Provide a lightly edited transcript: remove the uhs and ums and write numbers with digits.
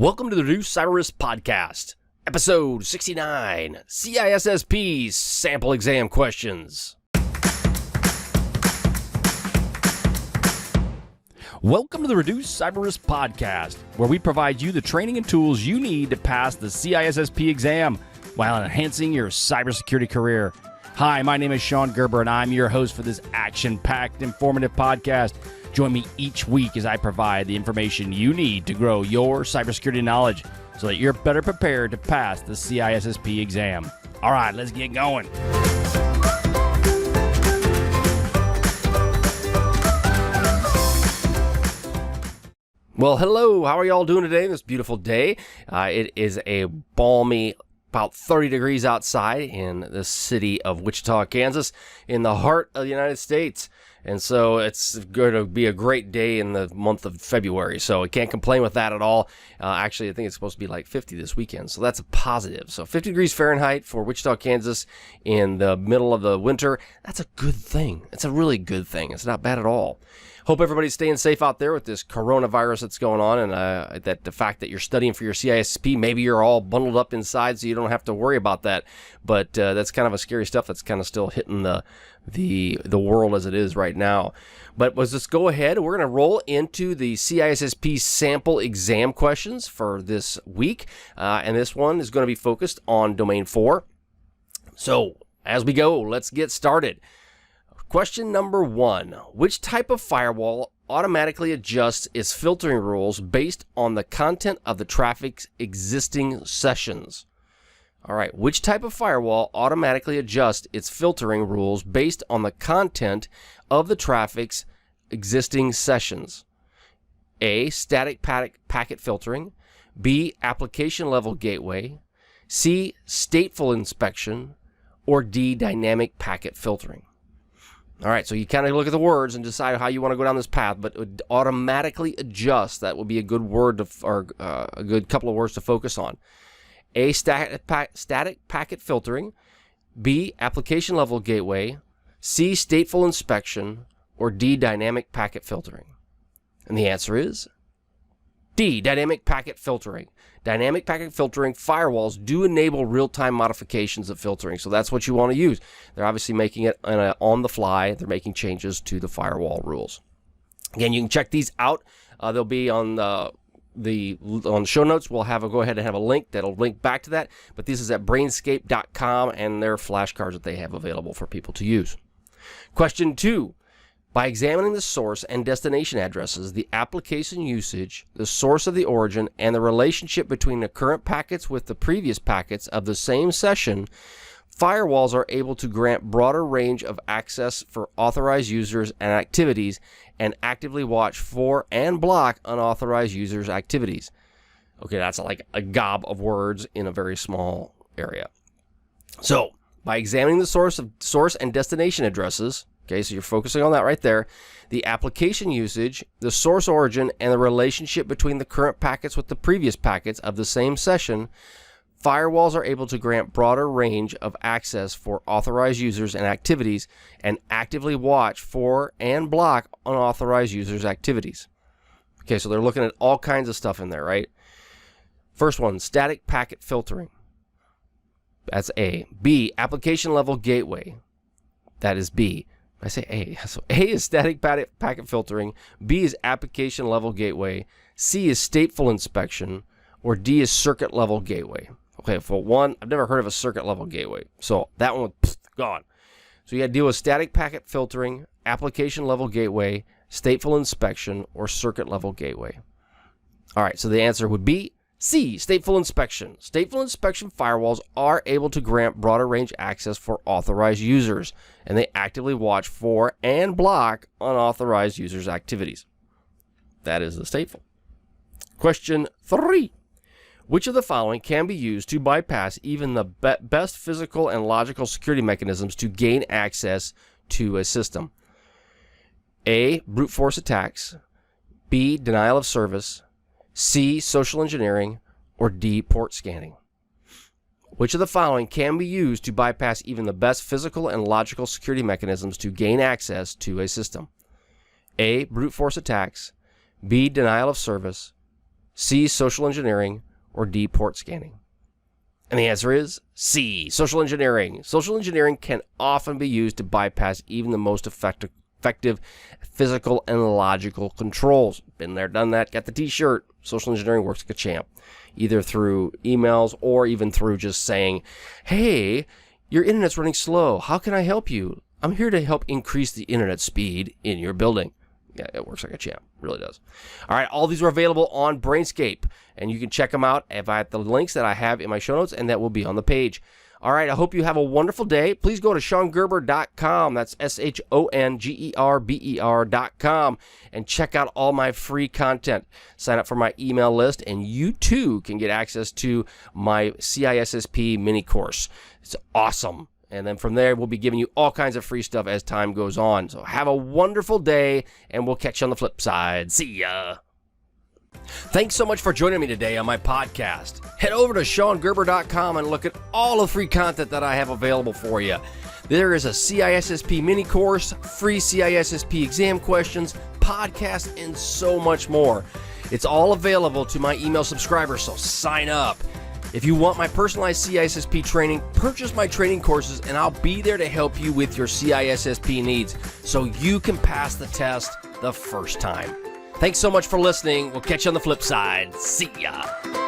Welcome to the new CyberSecurity Podcast, Episode 69, CISSP Sample Exam Questions. Welcome to the Reduced CyberSecurity Podcast, where we provide you the training and tools you need to pass the CISSP exam while enhancing your cybersecurity career. Hi, my name is Shon Gerber, and I'm your host for this action-packed, informative podcast. Join me each week as I provide the information you need to grow your cybersecurity knowledge so that you're better prepared to pass the CISSP exam. All right, let's get going. Well, hello. How are y'all doing today? This beautiful day. It is a balmy, about 30 degrees outside in the city of Wichita, Kansas, in the heart of the United States. And so it's going to be a great day in the month of February. So I can't complain with that at all. Actually, I think it's supposed to be like 50 this weekend. So that's a positive. So 50 degrees Fahrenheit for Wichita, Kansas in the middle of the winter. That's a good thing. It's a really good thing. It's not bad at all. Hope everybody's staying safe out there with this coronavirus that's going on, and that the fact that you're studying for your CISSP, maybe you're all bundled up inside so you don't have to worry about that. But that's kind of a scary stuff that's kind of still hitting the world as it is right now. But let's just go ahead. We're going to roll into the CISSP sample exam questions for this week, and this one is going to be focused on Domain 4. So as we go, let's get started. Question number 1. Which type of firewall automatically adjusts its filtering rules based on the content of the traffic's existing sessions? All right, which type of firewall automatically adjusts its filtering rules based on the content of the traffic's existing sessions? A, static packet filtering. B, application level gateway. C, stateful inspection. Or D, dynamic packet filtering. All right, so you kind of look at the words and decide how you want to go down this path, but it would automatically adjust. That would be a good word or a good couple of words to focus on. A, static packet filtering. B, application level gateway. C, stateful inspection. Or D, dynamic packet filtering. And the answer is D, dynamic packet filtering. Dynamic packet filtering firewalls do enable real-time modifications of filtering, so that's what you want to use. They're obviously making it on the fly. They're making changes to the firewall rules. Again, you can check these out. They'll be on on the show notes. We'll go ahead and have a link that'll link back to that. But this is at brainscape.com, and there are flashcards that they have available for people to use. Question 2. By examining the source and destination addresses, the application usage, the source of the origin, and the relationship between the current packets with the previous packets of the same session, firewalls are able to grant broader range of access for authorized users and activities and actively watch for and block unauthorized users' activities. Okay, that's like a gob of words in a very small area. So, by examining the source and destination addresses, okay, so you're focusing on that right there. The application usage, the source origin, and the relationship between the current packets with the previous packets of the same session, firewalls are able to grant broader range of access for authorized users and activities and actively watch for and block unauthorized users' activities. Okay, so they're looking at all kinds of stuff in there, right? First one, static packet filtering. That's A. B, application level gateway. That is B. I say A. So A is static packet filtering. B is application level gateway. C is stateful inspection. Or D is circuit level gateway. Okay, for one, I've never heard of a circuit level gateway. So that one was gone. So you got to deal with static packet filtering, application level gateway, stateful inspection, or circuit level gateway. All right, so the answer would be C, stateful inspection. Stateful inspection firewalls are able to grant broader range access for authorized users, and they actively watch for and block unauthorized users' activities. That is the stateful. Question 3. Which of the following can be used to bypass even the best physical and logical security mechanisms to gain access to a system? A, brute force attacks. B, denial of service. C, social engineering, or D, port scanning. Which of the following can be used to bypass even the best physical and logical security mechanisms to gain access to a system? A, brute force attacks. B, denial of service. C, social engineering, or D, port scanning? And the answer is C, social engineering. Social engineering can often be used to bypass even the most effective physical and logical controls. Been there, done that, got the t-shirt. Social engineering works like a champ, either through emails or even through just saying, hey, your internet's running slow. How can I help you? I'm here to help increase the internet speed in your building. Yeah, it works like a champ. It really does. All right, all these are available on Brainscape, and you can check them out at the links that I have in my show notes, and that will be on the page. All right, I hope you have a wonderful day. Please go to shongerber.com. That's SHONGERBER.com, and check out all my free content. Sign up for my email list, and you too can get access to my CISSP mini course. It's awesome. And then from there, we'll be giving you all kinds of free stuff as time goes on. So have a wonderful day, and we'll catch you on the flip side. See ya. Thanks so much for joining me today on my podcast. Head over to ShonGerber.com and look at all the free content that I have available for you. There is a CISSP mini course, free CISSP exam questions, podcasts, and so much more. It's all available to my email subscribers, so sign up. If you want my personalized CISSP training, purchase my training courses, and I'll be there to help you with your CISSP needs so you can pass the test the first time. Thanks so much for listening. We'll catch you on the flip side. See ya.